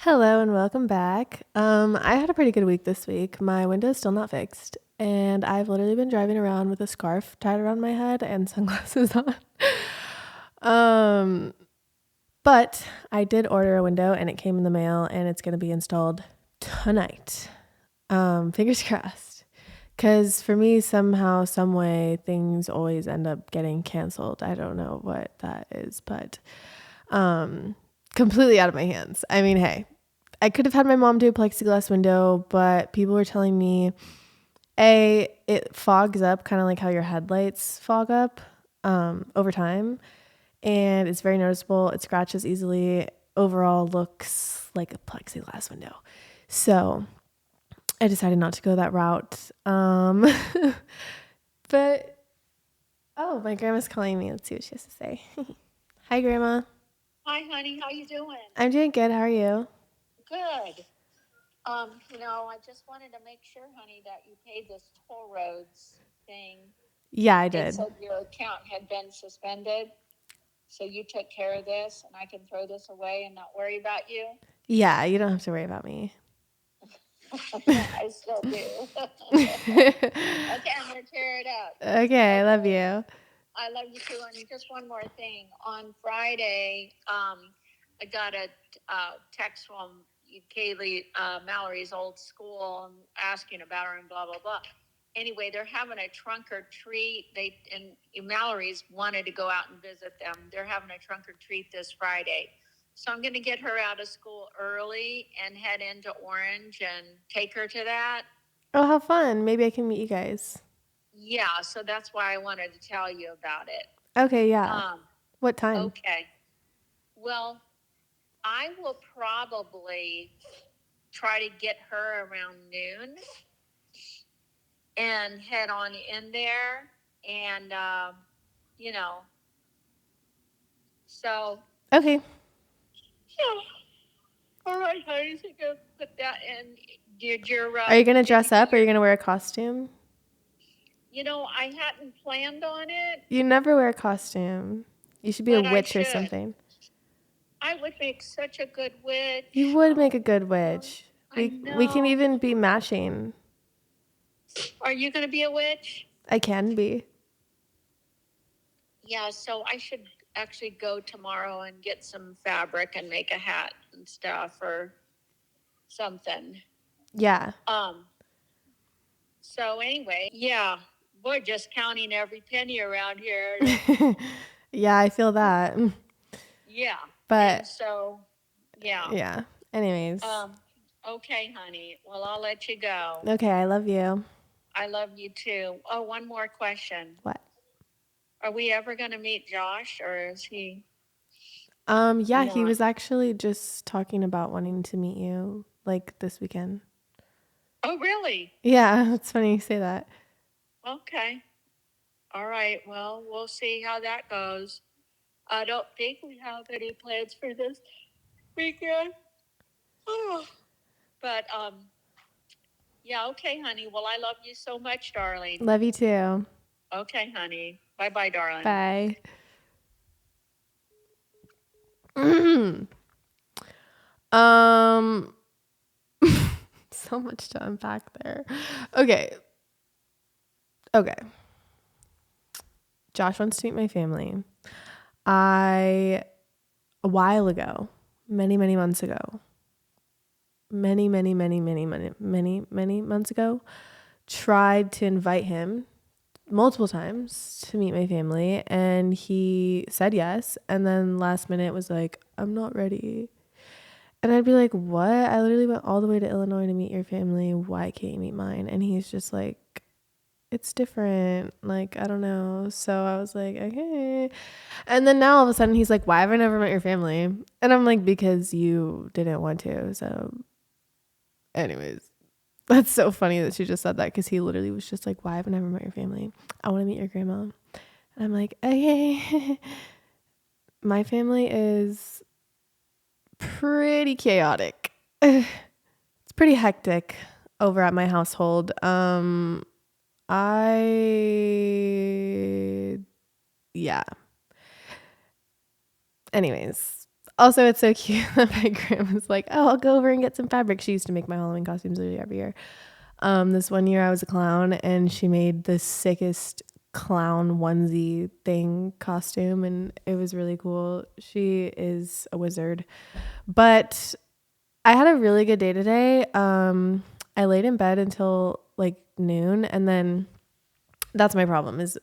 Hello and welcome back. I had a pretty good week this week. My window's still not fixed, and I've literally been driving around with a scarf tied around my head and sunglasses on. um, but I did order a window and it came in the mail and it's going to be installed tonight. Fingers crossed. Because for me, somehow, some way, things always end up getting canceled. I don't know what that is, but completely out of my hands. I mean, hey, I could have had my mom do a plexiglass window, but people were telling me, it fogs up kind of like how your headlights fog up over time. And it's very noticeable. It scratches easily. Overall looks like a plexiglass window. So I decided not to go that route. But, oh, my grandma's calling me. Let's see what she has to say. Hi, Grandma. Hi, honey. How you doing? I'm doing good. How are you? Good. I just wanted to make sure, honey, that you paid this toll roads thing. Yeah, I It did. said your account had been suspended, so you took care of this, and I can throw this away and not worry about you. Yeah, you don't have to worry about me. I still do. Okay, I'm gonna tear it up. Okay, I love you. I love you too. And just one more thing. On Friday, I got a text from Kaylee, Mallory's old school, asking about her and blah blah blah. Anyway, they're having a trunk or treat. Mallory's wanted to go out and visit them. They're having a trunk or treat this Friday. So I'm going to get her out of school early and head into Orange and take her to that. Oh, how fun. Maybe I can meet you guys. Yeah, so that's why I wanted to tell you about it. Okay, yeah. Um, What time? okay. Well, I will probably try to get her around noon and head on in there. And, so. Okay. Yeah. All right, honey. So go put that in. Are you going to dress up or are you going to wear a costume? I hadn't planned on it. You never wear a costume. You should be a witch or something. I would make such a good witch. You would make a good witch. We can even be matching. Are you going to be a witch? I can be. Yeah, so I should actually go tomorrow and get some fabric and make a hat and stuff or something. Yeah. So anyway, yeah, we're just counting every penny around here. Yeah, I feel that. Yeah. But and so, yeah. Yeah. Anyways. Okay, honey. Well, I'll let you go. Okay, I love you. I love you too. Oh, one more question. What? Are we ever going to meet Josh, or is he? Yeah, he was actually just talking about wanting to meet you like this weekend. Oh, really? Yeah, it's funny you say that. Okay. All right. Well, we'll see how that goes. I don't think we have any plans for this weekend. Oh. But yeah, okay, honey. Well, I love you so much, darling. Love you too. Okay, honey. Bye-bye, darling. Bye. um so much to unpack there. Okay. Josh wants to meet my family. A while ago, many months ago, many months ago, tried to invite him multiple times to meet my family, and he said yes, and then last minute was like, I'm not ready. And I'd be like, what? I literally went all the way to Illinois to meet your family. Why can't you meet mine? And he's just like, it's different. Like, I don't know. So I was like, okay. And then now all of a sudden he's like, why have I never met your family? And I'm like, because you didn't want to. So anyways, that's so funny that she just said that, because he literally was just like, why have I never met your family? I want to meet your grandma. And I'm like, okay. My family is pretty chaotic. It's pretty hectic over at my household. Yeah. Anyways, Also, it's so cute that my grandma's like, oh, I'll go over and get some fabric. She used to make my Halloween costumes literally every year. This one year I was a clown and she made the sickest clown onesie thing costume, and it was really cool. She is a wizard. But I had a really good day today. I laid in bed until like noon, and then that's my problem is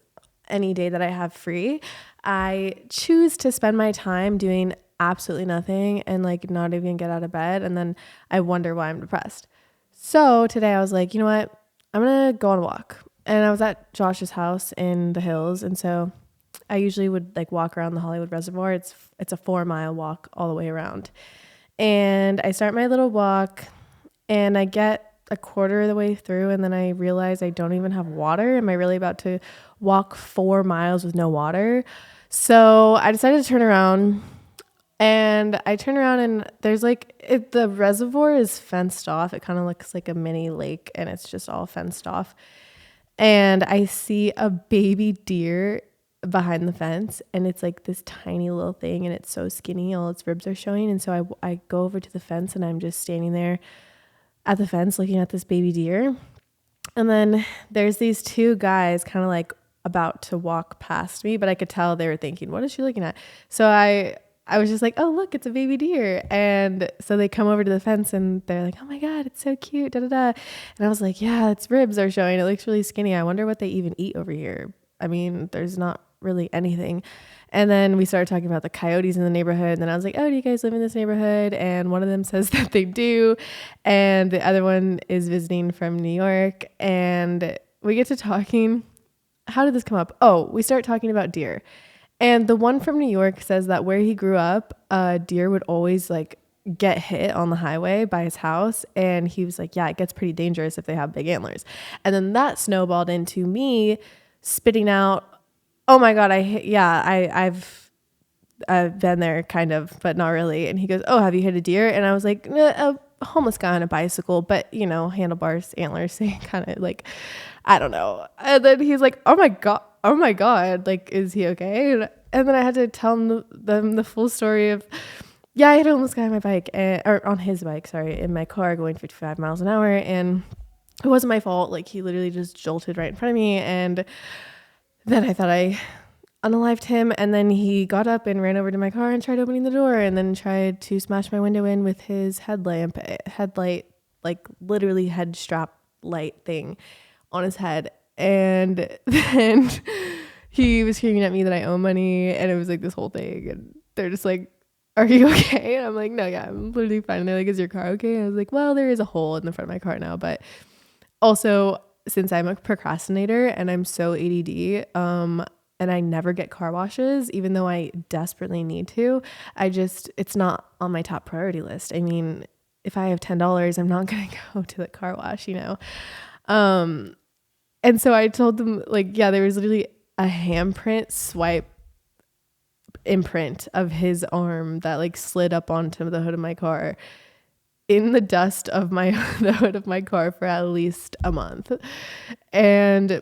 any day that I have free, I choose to spend my time doing absolutely nothing and like not even get out of bed, and then I wonder why I'm depressed. So today I was like, you know what? I'm going to go on a walk. And I was at Josh's house in the hills, and so I usually would like walk around the Hollywood Reservoir. It's a 4 mile walk all the way around. And I start my little walk and I get a quarter of the way through and then I realize I don't even have water. Am I really about to walk 4 miles with no water? So I decided to turn around, and I turn around and there's like the reservoir is fenced off. It kind of looks like a mini lake and it's just all fenced off. And I see a baby deer behind the fence, and it's like this tiny little thing and it's so skinny, all its ribs are showing. And so I go over to the fence and I'm just standing there at the fence looking at this baby deer. And then there's these two guys kind of like about to walk past me, but I could tell they were thinking, what is she looking at? So I was just like, oh, look, it's a baby deer. And so they come over to the fence and they're like, oh my God, it's so cute. Da, da, da. And I was like, yeah, its ribs are showing. It looks really skinny. I wonder what they even eat over here. I mean, there's not really anything. And then we started talking about the coyotes in the neighborhood. And then I was like, oh, do you guys live in this neighborhood? And one of them says that they do. And the other one is visiting from New York. And we get to talking. How did this come up? Oh, we start talking about deer. And the one from New York says that where he grew up, deer would always like get hit on the highway by his house. And he was like, yeah, it gets pretty dangerous if they have big antlers. And then that snowballed into me spitting out, oh my God, I've been there kind of, but not really. And he goes, oh, have you hit a deer? And I was like, nah, a homeless guy on a bicycle, but you know, handlebars, antlers, kind of like, I don't know. And then he's like, oh my God, like, is he okay? And then I had to tell them the full story of, yeah, I hit a homeless guy on my bike, or on his bike, sorry, in my car going 55 miles an hour. And it wasn't my fault. Like, he literally just jolted right in front of me. And then I thought I unalived him, and then he got up and ran over to my car and tried opening the door and then tried to smash my window in with his headlight, like literally head strap light thing on his head. And then he was screaming at me that I owe money, and it was like this whole thing, and they're just like, are you okay? And I'm like, no, yeah, I'm literally fine. And they're like, is your car okay? And I was like, well, there is a hole in the front of my car now, but also since I'm a procrastinator and I'm so ADD, and I never get car washes, even though I desperately need to. It's not on my top priority list. I mean, if I have $10, I'm not going to go to the car wash, you know? And so I told them, like, yeah, there was literally a handprint swipe imprint of his arm that like slid up onto the hood of my car in the dust of the hood of my car for at least a month. And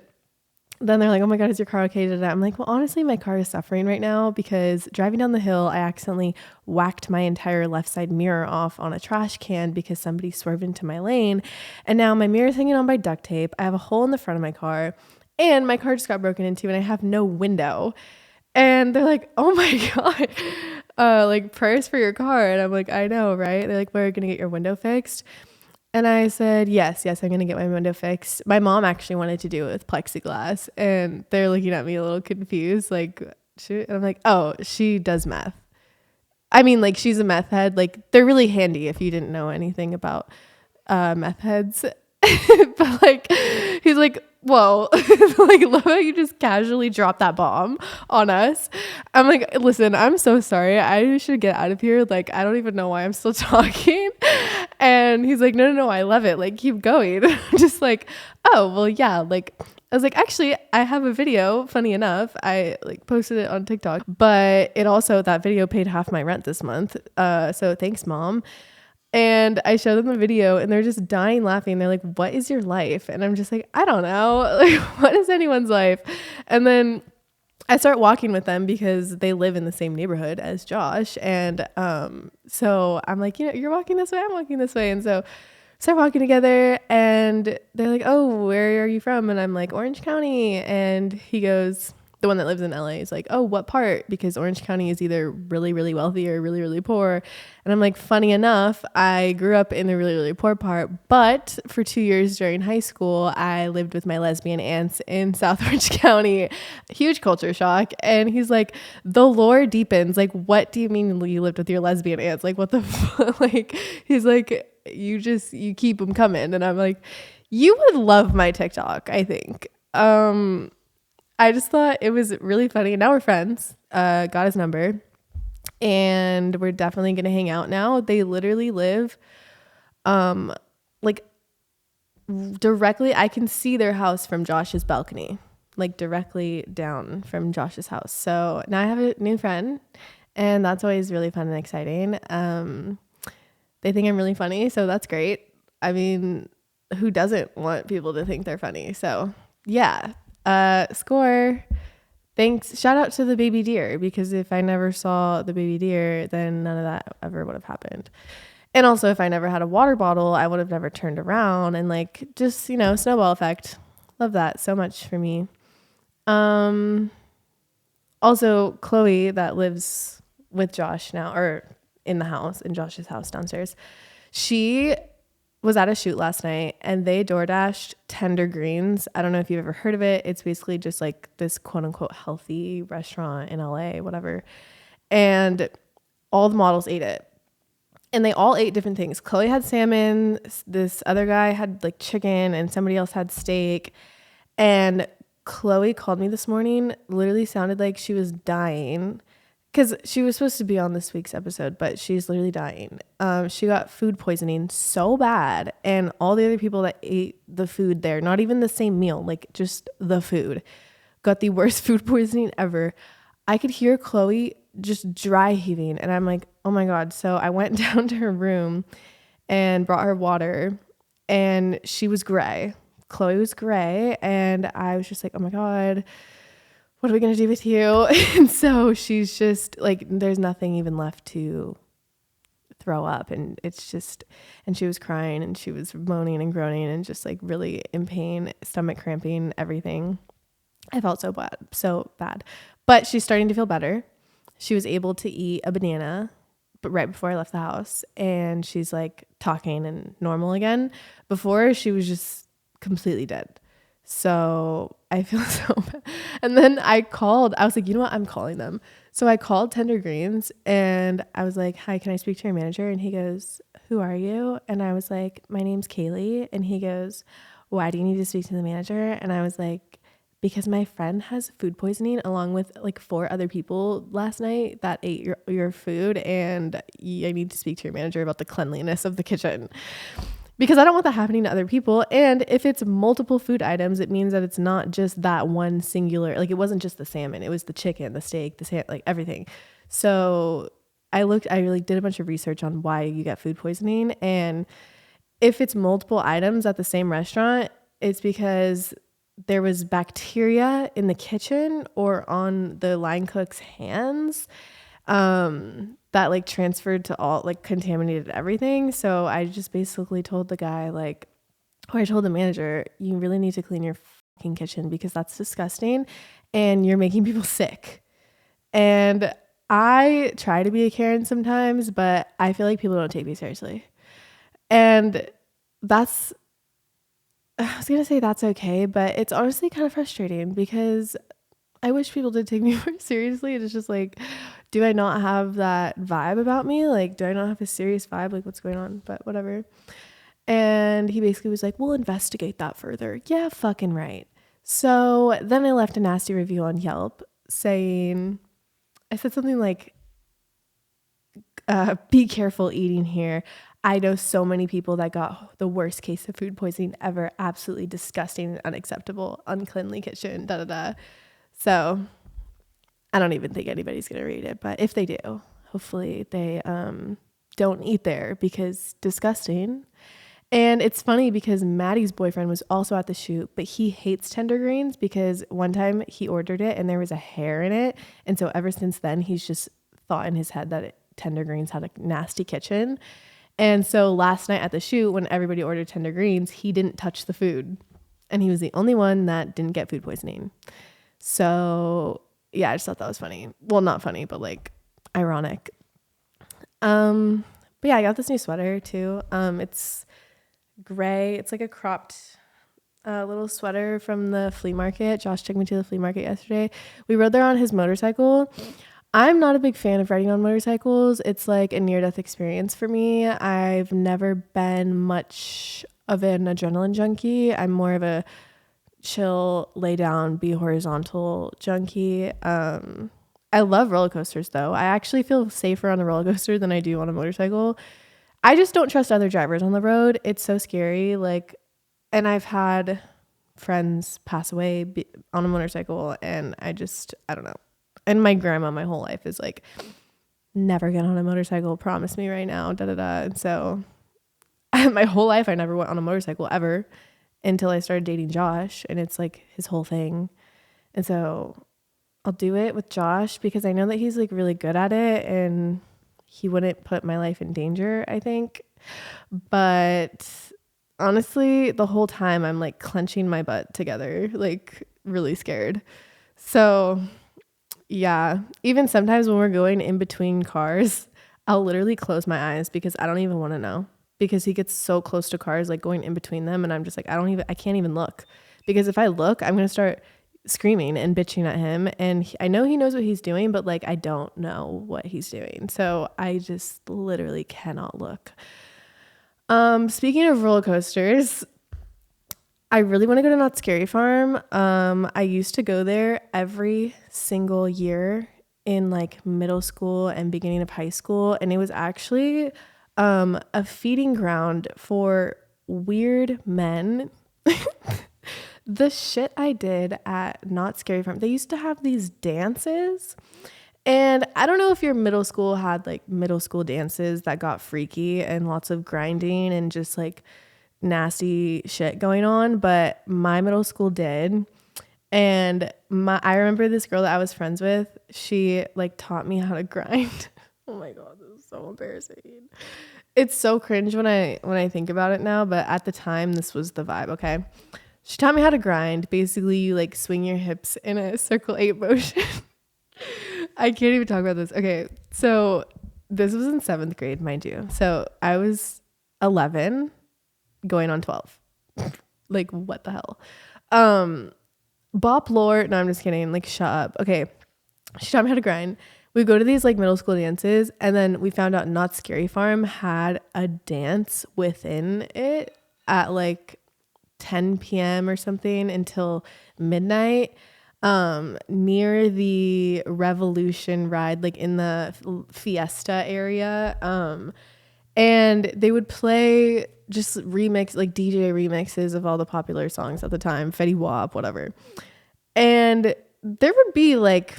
then they're like, oh my God, is your car okay? I'm like, well, honestly, my car is suffering right now because driving down the hill, I accidentally whacked my entire left side mirror off on a trash can because somebody swerved into my lane. And now my mirror is hanging on by duct tape. I have a hole in the front of my car, and my car just got broken into and I have no window. And they're like, oh my God, like prayers for your car. And I'm like, I know, right? They're like, we're going to get your window fixed. And I said, yes, I'm going to get my window fixed. My mom actually wanted to do it with plexiglass, and they're looking at me a little confused. Like, shoot. And I'm like, oh, she does meth. I mean, like, she's a meth head. Like, they're really handy if you didn't know anything about meth heads. But like, he's like, whoa, like, love how you just casually dropped that bomb on us. I'm like, listen, I'm so sorry. I should get out of here. Like, I don't even know why I'm still talking. And he's like, no, I love it. Like, keep going. I'm just like, oh, well, yeah. Like, I was like, actually, I have a video. Funny enough, I like posted it on TikTok, but that video paid half my rent this month. So thanks, Mom. And I showed them the video and they're just dying laughing. They're like, what is your life? And I'm just like, I don't know. Like, what is anyone's life? And then I start walking with them because they live in the same neighborhood as Josh. And so I'm like, you're walking this way, I'm walking this way. And so start walking together and they're like, oh, where are you from? And I'm like, Orange County. And he goes, the one that lives in LA is like, oh, what part? Because Orange County is either really, really wealthy or really, really poor. And I'm like, funny enough, I grew up in the really, really poor part, but for 2 years during high school, I lived with my lesbian aunts in South Orange County. Huge culture shock. And he's like, the lore deepens. Like, what do you mean you lived with your lesbian aunts? Like, what the like, he's like, you keep them coming. And I'm like, you would love my TikTok, I think. I just thought it was really funny. Now we're friends. Got his number and we're definitely going to hang out now. They literally live, like directly. I can see their house from Josh's balcony, like directly down from Josh's house. So now I have a new friend and that's always really fun and exciting. They think I'm really funny, so that's great. I mean, who doesn't want people to think they're funny? So yeah, score. Thanks. Shout out to the baby deer, because if I never saw the baby deer, then none of that ever would have happened. And also, if I never had a water bottle, I would have never turned around, and like, just, snowball effect. Love that so much for me. Also, Chloe, that lives with Josh now, or in the house, in Josh's house downstairs, she was at a shoot last night and they DoorDashed Tender Greens. I don't know if you've ever heard of it. It's basically just like this quote unquote healthy restaurant in LA, whatever. And all the models ate it. And they all ate different things. Chloe had salmon, this other guy had like chicken, and somebody else had steak. And Chloe called me this morning, literally sounded like she was dying, because she was supposed to be on this week's episode, but she's literally dying. She got food poisoning so bad, and all the other people that ate the food there, not even the same meal, like just the food, got the worst food poisoning ever. I could hear Chloe just dry heaving, and I'm like, oh my God. So I went down to her room and brought her water, and she was gray. Chloe was gray, and I was just like, oh my God, what are we going to do with you? And so she's just like, there's nothing even left to throw up. And it's just, and she was crying and she was moaning and groaning and just like really in pain, stomach cramping, everything. I felt so bad, but she's starting to feel better. She was able to eat a banana, but right before I left the house, and she's like talking and normal again. Before, she was just completely dead. So I feel so bad. And then I was like, you know what? I'm calling them. So I called Tender Greens and I was like, hi, can I speak to your manager? And he goes, who are you? And I was like, my name's Kaylee. And he goes, why do you need to speak to the manager? And I was like, because my friend has food poisoning along with like 4 other people last night that ate your food. And I need to speak to your manager about the cleanliness of the kitchen, because I don't want that happening to other people. And if it's multiple food items, it means that it's not just that one singular, like it wasn't just the salmon, it was the chicken, the steak, like everything. So I really did a bunch of research on why you get food poisoning. And if it's multiple items at the same restaurant, it's because there was bacteria in the kitchen or on the line cook's hands, that like transferred to all, like contaminated everything. So I just basically told the guy, like, or I told the manager, you really need to clean your fucking kitchen, because that's disgusting and you're making people sick. And I try to be a Karen sometimes, but I feel like people don't take me seriously. And that's, I was going to say that's okay, but it's honestly kind of frustrating, because I wish people did take me more seriously. It's just like, do I not have that vibe about me? Like, do I not have a serious vibe? Like, what's going on? But whatever. And he basically was like, we'll investigate that further. Yeah, fucking right. So then I left a nasty review on Yelp saying, I said something like, be careful eating here. I know so many people that got the worst case of food poisoning ever. Absolutely disgusting and unacceptable. Uncleanly kitchen, da da da. So I don't even think anybody's going to read it. But if they do, hopefully they don't eat there, because disgusting. And it's funny because Maddie's boyfriend was also at the shoot, but he hates tender greens because one time he ordered it and there was a hair in it. And so ever since then, he's just thought in his head that tender greens had a nasty kitchen. And so last night at the shoot, when everybody ordered tender greens, he didn't touch the food. And he was the only one that didn't get food poisoning. So yeah, I just thought that was funny. Well, not funny, but like ironic. But yeah, I got this new sweater too. It's gray. It's like a cropped little sweater from the flea market. Josh took me to the flea market yesterday. We rode there on his motorcycle. I'm not a big fan of riding on motorcycles. It's like a near-death experience for me. I've never been much of an adrenaline junkie. I'm more of a chill, lay down, be horizontal junkie. I love roller coasters though. I actually feel safer on a roller coaster than I do on a motorcycle. I just don't trust other drivers on the road. It's so scary. Like, and I've had friends pass away on a motorcycle, and I don't know. And my grandma, my whole life is like, never get on a motorcycle. Promise me right now. Da da da. And so, my whole life, I never went on a motorcycle ever until I started dating Josh, and it's like his whole thing. And so, I'll do it with Josh because I know that he's like really good at it, and he wouldn't put my life in danger, I think. But honestly, the whole time I'm like clenching my butt together, like really scared. So yeah, even sometimes when we're going in between cars, I'll literally close my eyes because I don't even want to know, because he gets so close to cars, like going in between them. And I'm just like, I can't even look, because if I look, I'm going to start screaming and bitching at him. And I know he knows what he's doing, but like, I don't know what he's doing. So I just literally cannot look. Speaking of roller coasters, I really want to go to Knott's Scary Farm. I used to go there every single year in like middle school and beginning of high school. And it was actually a feeding ground for weird men. The shit I did at Knott's Scary Farm, they used to have these dances. And I don't know if your middle school had like middle school dances that got freaky and lots of grinding and just like nasty shit going on, but my middle school did. And I remember this girl that I was friends with, she like taught me how to grind. Oh my god, this is so embarrassing. It's so cringe when I think about it now, but at the time this was the vibe, okay? She taught me how to grind. Basically, you like swing your hips in a circle 8 motion. I can't even talk about this. Okay, so this was in 7th grade, mind you. So I was 11 going on 12. Like, what the hell? Bop lore. No, I'm just kidding. Like, shut up. Okay. She taught me how to grind. We go to these like middle school dances, and then we found out Knott's Scary Farm had a dance within it at like 10 p.m. or something until midnight, near the Revolution ride, like in the Fiesta area. And they would play just like DJ remixes of all the popular songs at the time, Fetty Wap, whatever. And there would be like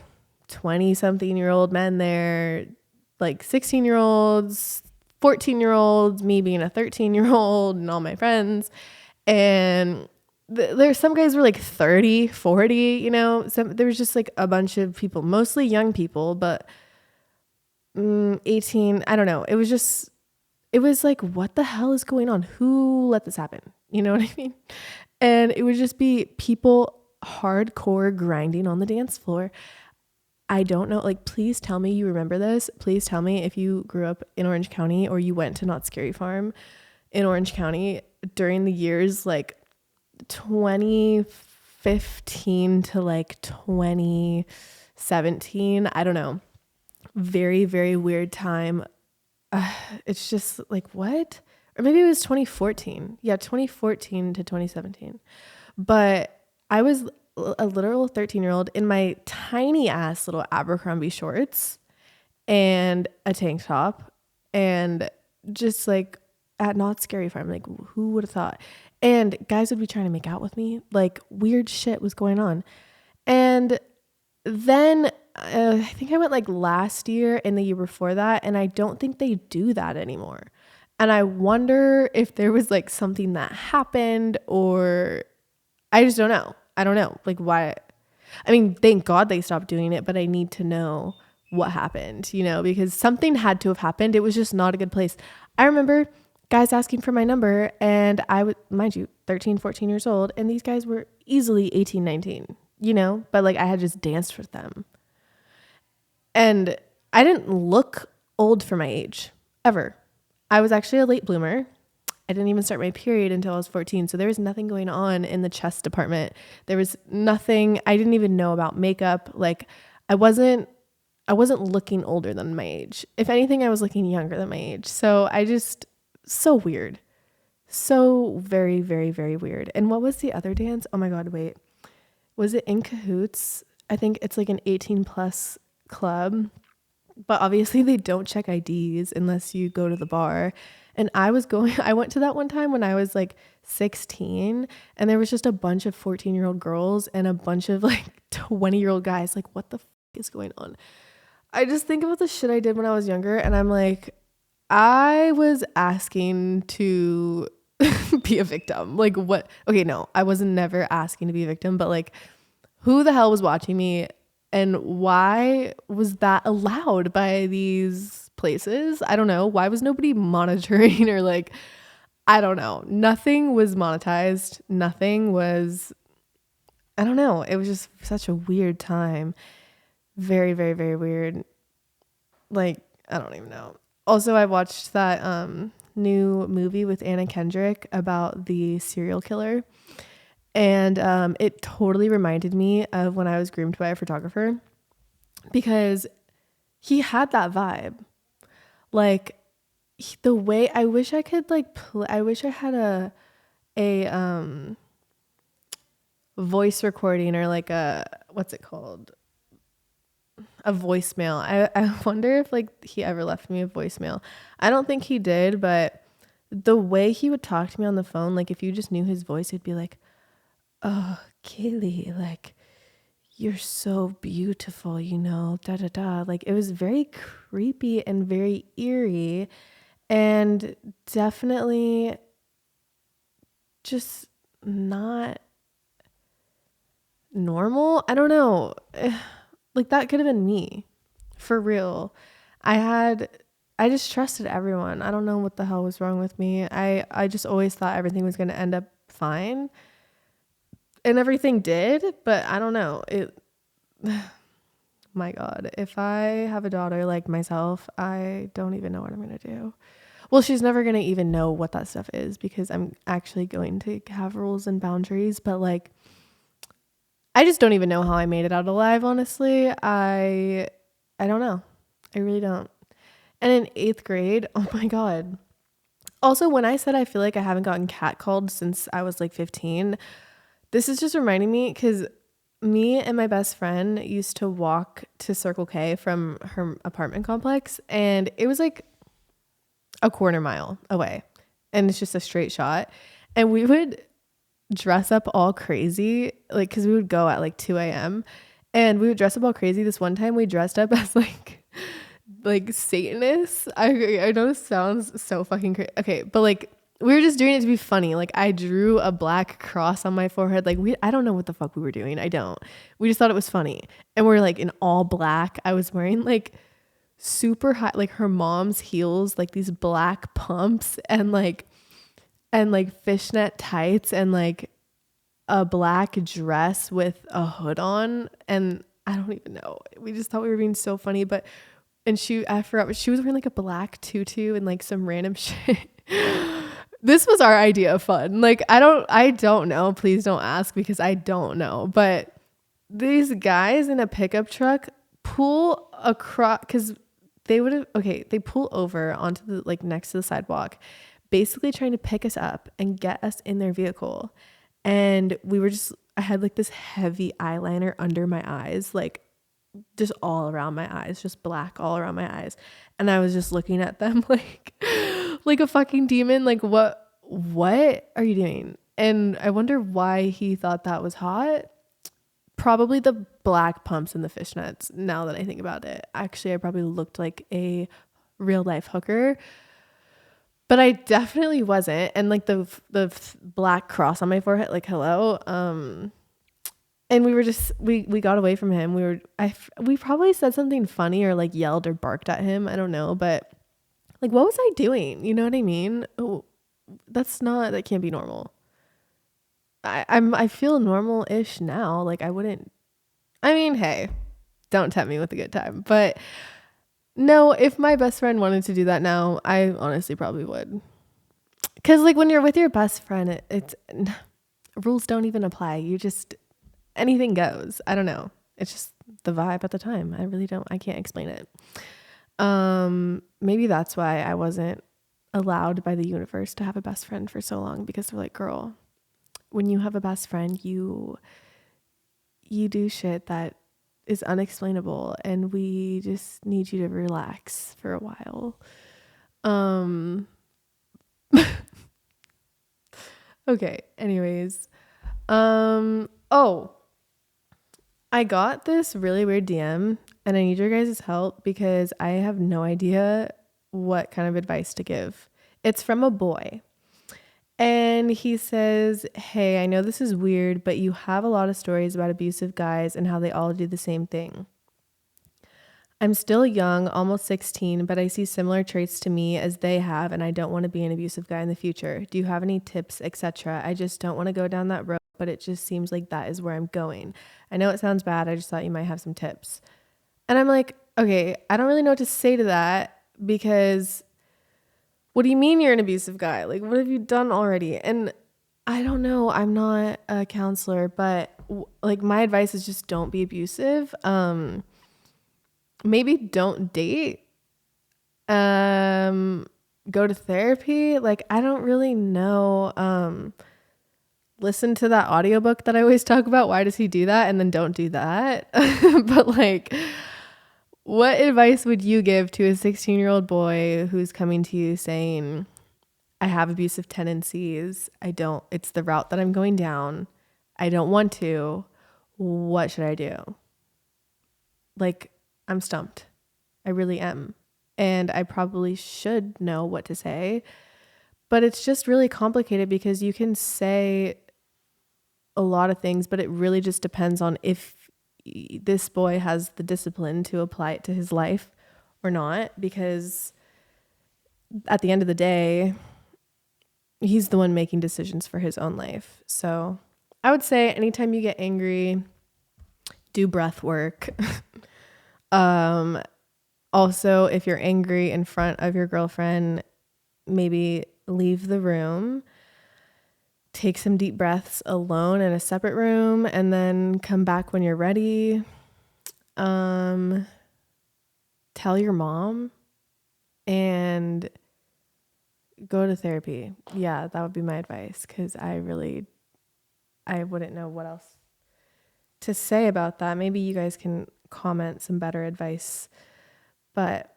20 something year old men there, like 16-year-olds, 14-year-olds, me being a 13-year-old, and all my friends. And there's some guys were like 30, 40, you know, there was just like a bunch of people, mostly young people, but 18, I don't know. It was like, what the hell is going on? Who let this happen? You know what I mean? And it would just be people hardcore grinding on the dance floor. I don't know. Like, please tell me you remember this. Please tell me if you grew up in Orange County or you went to Knott's Scary Farm in Orange County during the years like 2015 to like 2017. I don't know. Very, very weird time. It's just like, what? Or maybe it was 2014. Yeah, 2014 to 2017. But I was a literal 13-year-old in my tiny ass little Abercrombie shorts and a tank top, and just like at Knott's Scary Farm. Like, who would have thought? And guys would be trying to make out with me. Like, weird shit was going on. And then I think I went like last year and the year before that, and I don't think they do that anymore. And I wonder if there was like something that happened, or I just don't know. I don't know. Like, why? I mean, thank God they stopped doing it, but I need to know what happened, because something had to have happened. It was just not a good place. I remember guys asking for my number, and I would, mind you, 13, 14 years old, and these guys were easily 18, 19, but like I had just danced with them. And I didn't look old for my age, ever. I was actually a late bloomer. I didn't even start my period until I was 14. So there was nothing going on in the chest department. There was nothing. I didn't even know about makeup. Like I wasn't looking older than my age. If anything, I was looking younger than my age. So so weird. So very, very, very weird. And what was the other dance? Oh my God, wait. Was it In Cahoots? I think it's like an 18 plus club, but obviously they don't check IDs unless you go to the bar. And I went to that one time when I was like 16, and there was just a bunch of 14-year-old girls and a bunch of like 20-year-old guys. Like, what the is going on? I just think about the shit I did when I was younger, and I'm like, I was asking to be a victim. Like, what? Okay, no, I was never asking to be a victim, but like, who the hell was watching me, and why was that allowed by these places? I don't know. Why was nobody monitoring, or like, I don't know. Nothing was monetized. Nothing was, I don't know. It was just such a weird time. Very, very, very weird. Like, I don't even know. Also, I watched that new movie with Anna Kendrick about the serial killer. And it totally reminded me of when I was groomed by a photographer, because he had that vibe. Like the way, I wish I could like I wish I had a voice recording, or like what's it called? A voicemail. I wonder if like he ever left me a voicemail. I don't think he did, but the way he would talk to me on the phone, like if you just knew his voice, it'd be like, "Oh, Kaylee, like you're so beautiful, da da da." Like it was very creepy and very eerie, and definitely just not normal. I don't know. Like that could have been me. For real. I just trusted everyone. I don't know what the hell was wrong with me. I just always thought everything was going to end up fine. And everything did, but I don't know. My God, if I have a daughter like myself, I don't even know what I'm going to do. Well, she's never going to even know what that stuff is, because I'm actually going to have rules and boundaries, but like, I just don't even know how I made it out alive, honestly. I don't know. I really don't. And in 8th grade, oh my God. Also, when I said I feel like I haven't gotten catcalled since I was like 15, this is just reminding me, because me and my best friend used to walk to Circle K from her apartment complex, and it was like a quarter mile away, and it's just a straight shot. And we would dress up all crazy, like, because we would go at like 2 a.m. and we would dress up all crazy. This one time we dressed up as like Satanists. I know this sounds so fucking crazy. Okay, but like we were just doing it to be funny. Like I drew a black cross on my forehead. Like I don't know what the fuck we were doing. I don't. We just thought it was funny. And we're like in all black. I was wearing like super high, like her mom's heels, like these black pumps, and like fishnet tights, and like a black dress with a hood on. And I don't even know. We just thought we were being so funny, but I forgot, but she was wearing like a black tutu and like some random shit. This was our idea of fun. Like I don't know. Please don't ask, because I don't know. But these guys in a pickup truck pull across, because they pull over onto the like next to the sidewalk, basically trying to pick us up and get us in their vehicle. And I had like this heavy eyeliner under my eyes, like just all around my eyes, just black all around my eyes. And I was just looking at them like a fucking demon. Like, what are you doing? And I wonder why he thought that was hot. Probably the black pumps and the fishnets. Now that I think about it, actually, I probably looked like a real life hooker. But I definitely wasn't. And like the black cross on my forehead, like hello. And we got away from him. We probably said something funny or like yelled or barked at him. I don't know, but like what was I doing? You know what I mean? Oh, that can't be normal. I feel normal-ish now. Like I wouldn't. I mean, hey, don't tempt me with a good time. But no, if my best friend wanted to do that now, I honestly probably would. Cause like when you're with your best friend, it's rules don't even apply. You just anything goes. I don't know. It's just the vibe at the time. I can't explain it. Maybe that's why I wasn't allowed by the universe to have a best friend for so long, because they're like, girl, when you have a best friend, you do shit that is unexplainable, and we just need you to relax for a while. Okay, anyways. Oh, I got this really weird DM and I need your guys' help because I have no idea what kind of advice to give. It's from a boy. And he says, "Hey, I know this is weird, but you have a lot of stories about abusive guys and how they all do the same thing. I'm still young, almost 16, but I see similar traits to me as they have, and I don't want to be an abusive guy in the future. Do you have any tips, etc.? I just don't want to go down that road, but it just seems like that is where I'm going. I know it sounds bad. I just thought you might have some tips." And I'm like, okay, I don't really know what to say to that, because what do you mean you're an abusive guy? Like, what have you done already? And I don't know. I'm not a counselor, but like my advice is just don't be abusive. Maybe don't date. Go to therapy. Like, I don't really know. Listen to that audiobook that I always talk about. Why does he do that? And then don't do that. But like, what advice would you give to a 16-year-old boy who's coming to you saying, I have abusive tendencies. It's the route that I'm going down. I don't want to. What should I do? Like, I'm stumped. I really am. And I probably should know what to say. But it's just really complicated because you can say a lot of things, but it really just depends on if this boy has the discipline to apply it to his life or not. Because at the end of the day, he's the one making decisions for his own life. So I would say anytime you get angry, do breath work. Also, if you're angry in front of your girlfriend, maybe leave the room, take some deep breaths alone in a separate room, and then come back when you're ready. Tell your mom and go to therapy. Yeah, that would be my advice, because I wouldn't know what else to say about that. Maybe you guys can comment some better advice, but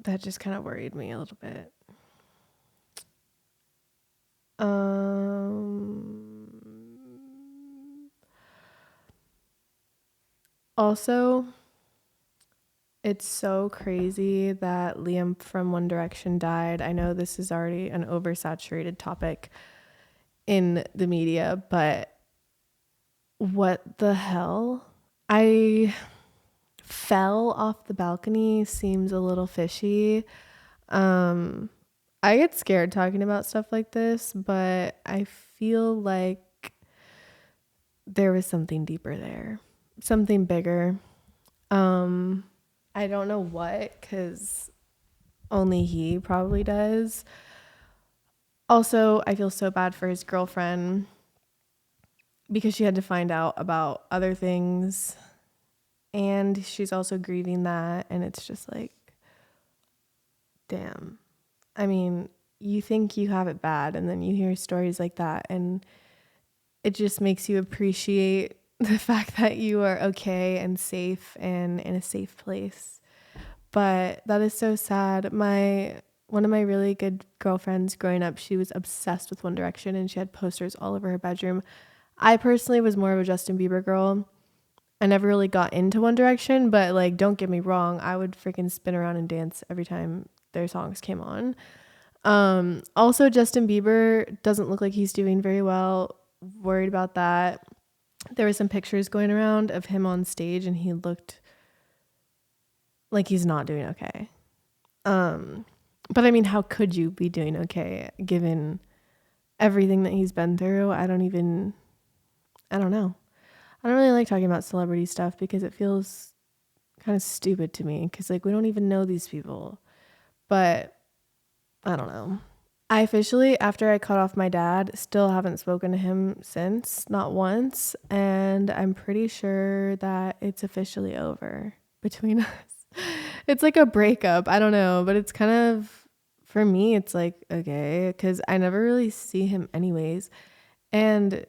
that just kind of worried me a little bit. Also, it's so crazy that Liam from One Direction died. I know this is already an oversaturated topic in the media, but what the hell? I fell off the balcony seems a little fishy. I get scared talking about stuff like this, but I feel like there was something deeper there, something bigger. I don't know what, because only he probably does. Also, I feel so bad for his girlfriend because she had to find out about other things, and she's also grieving that, and it's just like, damn. I mean, you think you have it bad, and then you hear stories like that, and it just makes you appreciate the fact that you are okay and safe and in a safe place. But that is so sad. One of my really good girlfriends growing up, she was obsessed with One Direction, and she had posters all over her bedroom. I personally was more of a Justin Bieber girl. I never really got into One Direction, but like, don't get me wrong, I would freaking spin around and dance every time their songs came on. Also, Justin Bieber doesn't look like he's doing very well. Worried about that. There were some pictures going around of him on stage, and he looked like he's not doing okay. But I mean, how could you be doing okay given everything that he's been through? I don't know. I don't really like talking about celebrity stuff because it feels kind of stupid to me because like we don't even know these people. But I don't know. I officially, after I cut off my dad, still haven't spoken to him since, not once. And I'm pretty sure that it's officially over between us. It's like a breakup. I don't know, but it's kind of, for me, it's like, okay, because I never really see him anyways. And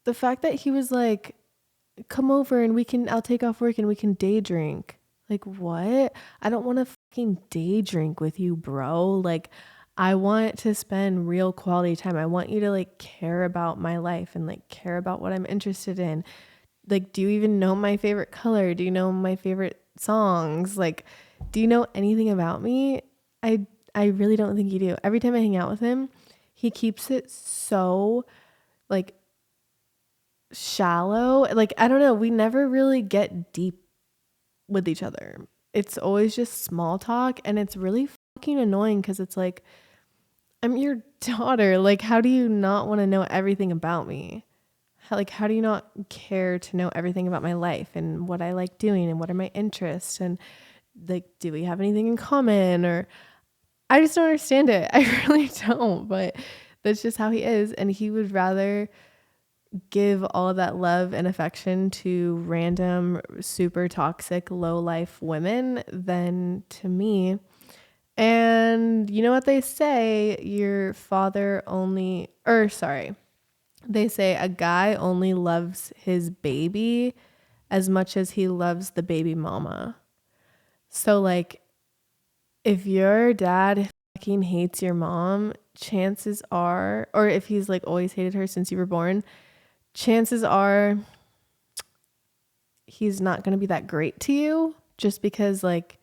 the fact that he was like, come over and I'll take off work and we can day drink. Like, what? I don't want to fucking day drink with you, bro. Like, I want to spend real quality time. I want you to like care about my life and like care about what I'm interested in. Like, do you even know my favorite color? Do you know my favorite songs? Like, do you know anything about me? I I really don't think you do. Every time I hang out with him, he keeps it so like shallow. Like, I don't know, we never really get deep with each other. It's always just small talk and it's really fucking annoying because it's like, I'm your daughter. Like, how do you not want to know everything about me? How do you not care to know everything about my life and what I like doing and what are my interests and like, do we have anything in common? Or I just don't understand it. I really don't, but that's just how he is. And he would rather give all of that love and affection to random, super toxic, low life women than to me. And you know what they say? Your father only, or sorry, they say a guy only loves his baby as much as he loves the baby mama. So, like, if your dad fucking hates your mom, chances are, or if he's like always hated her since you were born, chances are he's not going to be that great to you just because like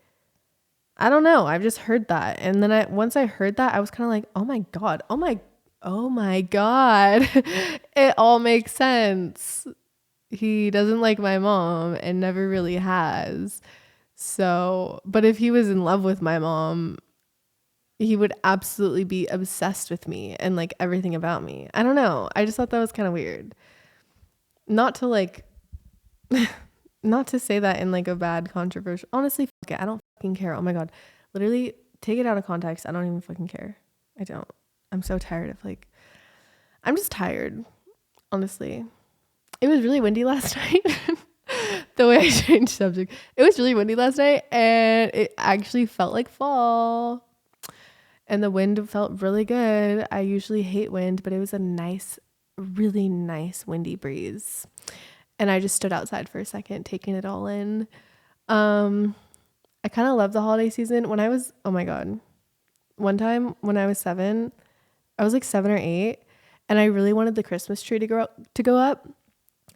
I don't know, I've just heard that. And then once I heard that, I was kind of like, "Oh my god. Oh my god." It all makes sense. He doesn't like my mom and never really has. So, but if he was in love with my mom, he would absolutely be obsessed with me and like everything about me. I don't know. I just thought that was kind of weird. Not to like not to say that in like a bad controversial. Honestly, fuck it. I don't fucking care. Oh my god. Literally take it out of context. I don't even fucking care. I don't. I'm so tired of like I'm just tired, honestly. It was really windy last night. The way I changed subject. It was really windy last night and it actually felt like fall. And the wind felt really good. I usually hate wind, but it was a nice, really nice windy breeze. And I just stood outside for a second, taking it all in. I kind of love the holiday season. Oh my God, one time when I was 7, I was like 7 or 8, and I really wanted the Christmas tree to go up.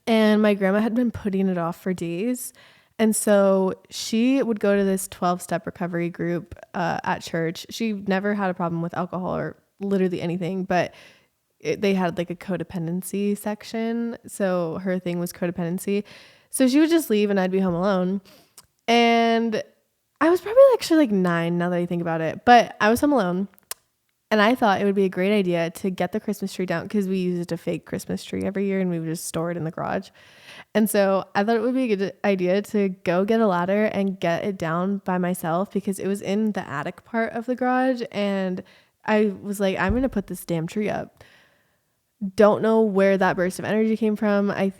And my grandma had been putting it off for days. And so she would go to this 12-step recovery group at church. She never had a problem with alcohol or literally anything, but they had like a codependency section. So her thing was codependency. So she would just leave and I'd be home alone. And I was probably actually like 9 now that I think about it. But I was home alone. And I thought it would be a great idea to get the Christmas tree down because we used a fake Christmas tree every year and we would just store it in the garage. And so I thought it would be a good idea to go get a ladder and get it down by myself because it was in the attic part of the garage. And I was like, I'm going to put this damn tree up. Don't know where that burst of energy came from. I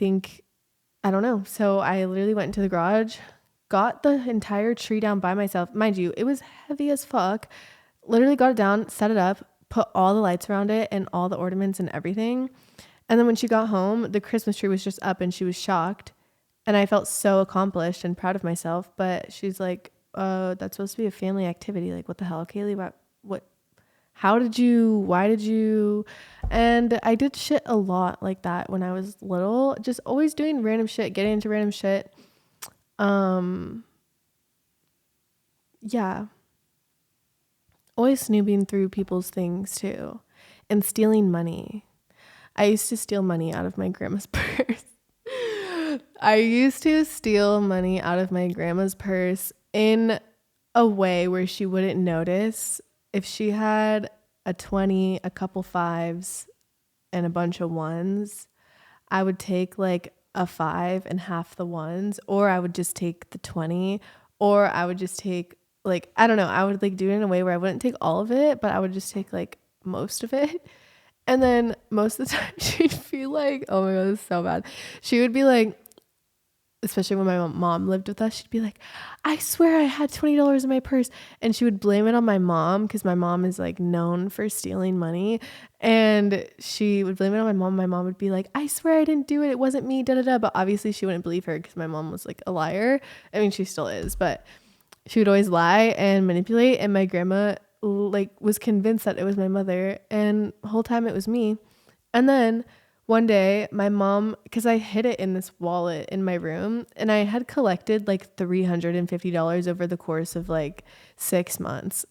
don't know. So I literally went into the garage, got the entire tree down by myself. Mind you, it was heavy as fuck. Literally got it down, set it up, put all the lights around it and all the ornaments and everything. And then when she got home, the Christmas tree was just up and she was shocked. And I felt so accomplished and proud of myself. But she's like, that's supposed to be a family activity. Like, what the hell, Kaylee? What? Why did you? And I did shit a lot like that when I was little. Just always doing random shit, getting into random shit. Yeah. always snooping through people's things too and stealing money. I used to steal money out of my grandma's purse. I used to steal money out of my grandma's purse in a way where she wouldn't notice. If she had a 20, a couple fives, and a bunch of ones, I would take like a five and half the ones, or I would just take the 20, or I would just take like, I don't know, I would like do it in a way where I wouldn't take all of it, but I would just take like most of it. And then most of the time she'd be like, oh my God, this is so bad. She would be like, especially when my mom lived with us, she'd be like, I swear I had $20 in my purse. And she would blame it on my mom because my mom is like known for stealing money. And she would blame it on my mom. My mom would be like, I swear I didn't do it. It wasn't me, da da da. But obviously she wouldn't believe her because my mom was like a liar. I mean, she still is, but she would always lie and manipulate. And my grandma like was convinced that it was my mother. And the whole time it was me. And then one day, my mom, because I hid it in this wallet in my room, and I had collected like $350 over the course of like 6 months.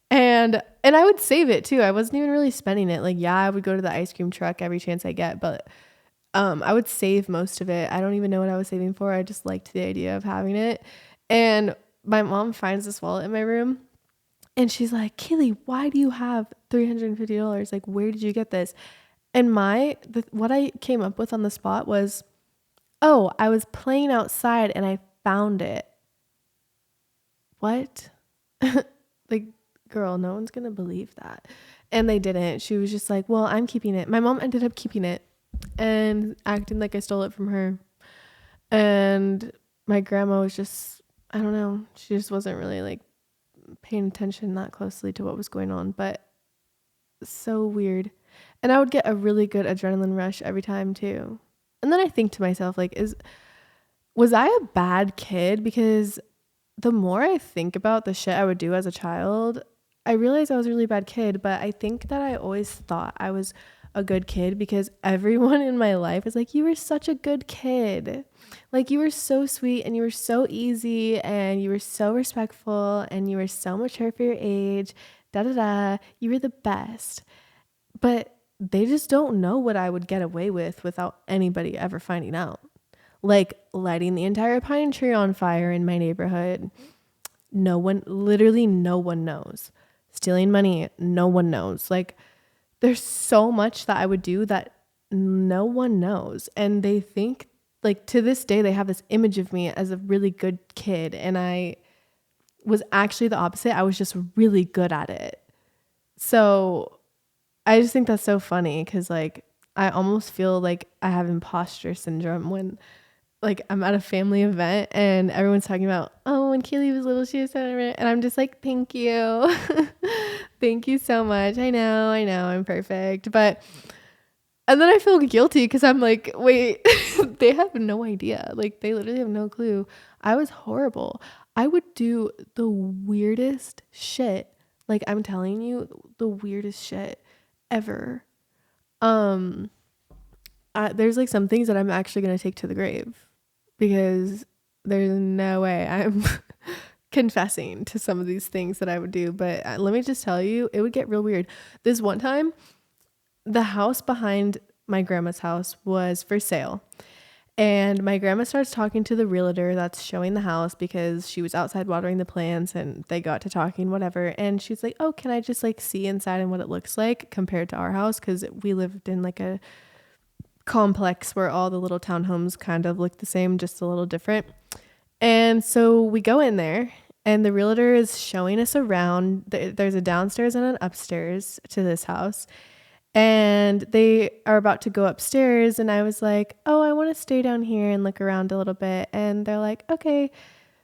And I would save it too. I wasn't even really spending it. Like, yeah, I would go to the ice cream truck every chance I get, but I would save most of it. I don't even know what I was saving for. I just liked the idea of having it. And my mom finds this wallet in my room, and she's like, Kaylee, why do you have $350? Like, where did you get this? And what I came up with on the spot was, oh, I was playing outside and I found it. What? Like, girl, no one's going to believe that. And they didn't. She was just like, well, I'm keeping it. My mom ended up keeping it and acting like I stole it from her. And my grandma was just, I don't know, she just wasn't really like paying attention that closely to what was going on. But so weird. And I would get a really good adrenaline rush every time too. And then I think to myself, like, was I a bad kid? Because the more I think about the shit I would do as a child, I realize I was a really bad kid. But I think that I always thought I was a good kid because everyone in my life is like, you were such a good kid. Like, you were so sweet and you were so easy and you were so respectful and you were so mature for your age. Da da da. You were the best. But they just don't know what I would get away with without anybody ever finding out. Like lighting the entire pine tree on fire in my neighborhood. Literally no one knows. Stealing money, no one knows. Like, there's so much that I would do that no one knows. And they think, like, to this day, they have this image of me as a really good kid. And I was actually the opposite. I was just really good at it. So I just think that's so funny because, like, I almost feel like I have imposter syndrome when, like, I'm at a family event and everyone's talking about, oh, when Kaylee was little, she was so, and I'm just like, thank you. Thank you so much. I know, I'm perfect. And then I feel guilty because I'm like, wait, they have no idea. Like, they literally have no clue. I was horrible. I would do the weirdest shit. Like, I'm telling you, the weirdest shit ever. There's like some things that I'm actually going to take to the grave because there's no way I'm confessing to some of these things that I would do. But let me just tell you, it would get real weird. This one time, the house behind my grandma's house was for sale. And my grandma starts talking to the realtor that's showing the house because she was outside watering the plants and they got to talking, whatever. And she's like, oh, can I just like see inside and what it looks like compared to our house? Because we lived in like a complex where all the little townhomes kind of look the same, just a little different. And so we go in there and the realtor is showing us around. There's a downstairs and an upstairs to this house. And they are about to go upstairs. And I was like, oh, I want to stay down here and look around a little bit. And they're like, okay,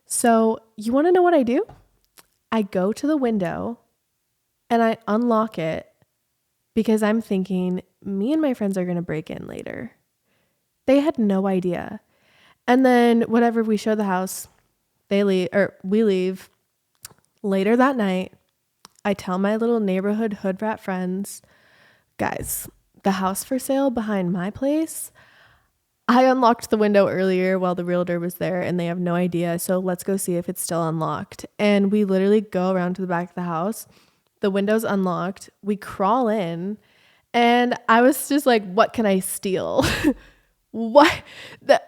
so you want to know what I do? I go to the window and I unlock it because I'm thinking me and my friends are going to break in later. They had no idea. And then whatever, we show the house, they leave, or we leave. Later that night, I tell my little neighborhood hood rat friends, guys, the house for sale behind my place, I unlocked the window earlier while the realtor was there and they have no idea. So let's go see if it's still unlocked. And we literally go around to the back of the house the window's unlocked. We crawl in, and I was just like, what can I steal? What?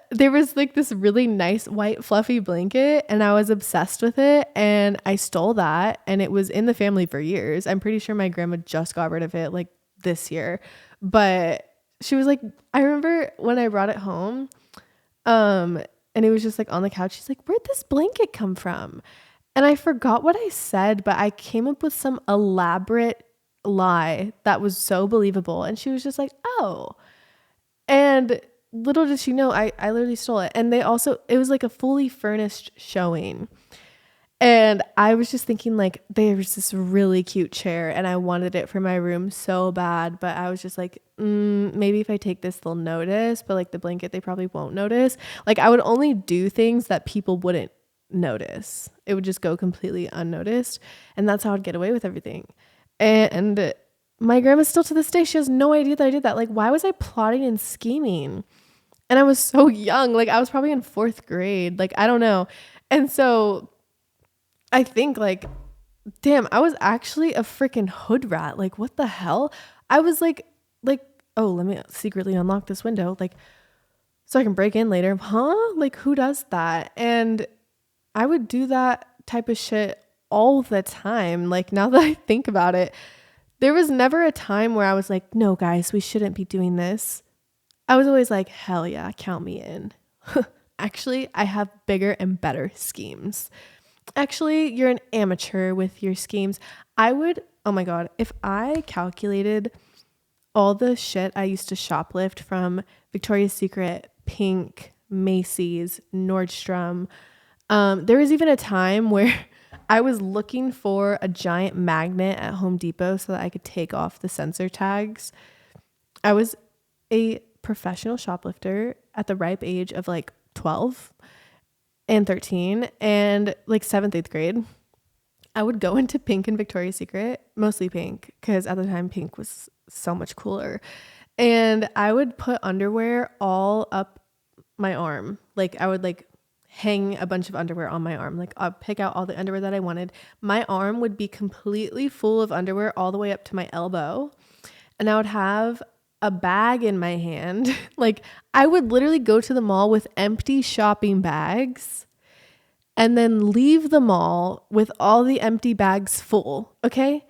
There was like this really nice white fluffy blanket, and I was obsessed with it, and I stole that, and it was in the family for years. I'm pretty sure my grandma just got rid of it like this year, but she was like, I remember when I brought it home, and it was just like on the couch. She's like, where'd this blanket come from? And I forgot what I said, but I came up with some elaborate lie that was so believable. And she was just like, oh. And little did she know, I literally stole it. And it was like a fully furnished showing. And I was just thinking, like, there was this really cute chair and I wanted it for my room so bad. But I was just like, maybe if I take this, they'll notice. But like the blanket, they probably won't notice. Like, I would only do things that people wouldn't notice. It would just go completely unnoticed. And that's how I'd get away with everything. And my grandma still to this day, she has no idea that I did that. Like, why was I plotting and scheming? And I was so young. Like, I was probably in 4th grade. Like, I don't know. And so I think like, damn, I was actually a freaking hood rat. Like, what the hell? I was like, oh, let me secretly unlock this window, like, so I can break in later. Huh? Like, who does that? And I would do that type of shit all the time. Like, now that I think about it, there was never a time where I was like, no, guys, we shouldn't be doing this. I was always like, hell yeah, count me in. Actually, I have bigger and better schemes. Actually, you're an amateur with your schemes. Oh my God, if I calculated all the shit I used to shoplift from Victoria's Secret, Pink, Macy's, Nordstrom. There was even a time where I was looking for a giant magnet at Home Depot so that I could take off the sensor tags. I was a professional shoplifter at the ripe age of like 12 and 13 and like 7th, 8th grade. I would go into Pink and Victoria's Secret, mostly Pink, because at the time Pink was so much cooler. And I would put underwear all up my arm. Like, I would like hang a bunch of underwear on my arm. Like, I'll pick out all the underwear that I wanted. My arm would be completely full of underwear all the way up to my elbow. And I would have a bag in my hand. Like, I would literally go to the mall with empty shopping bags and then leave the mall with all the empty bags full. Okay.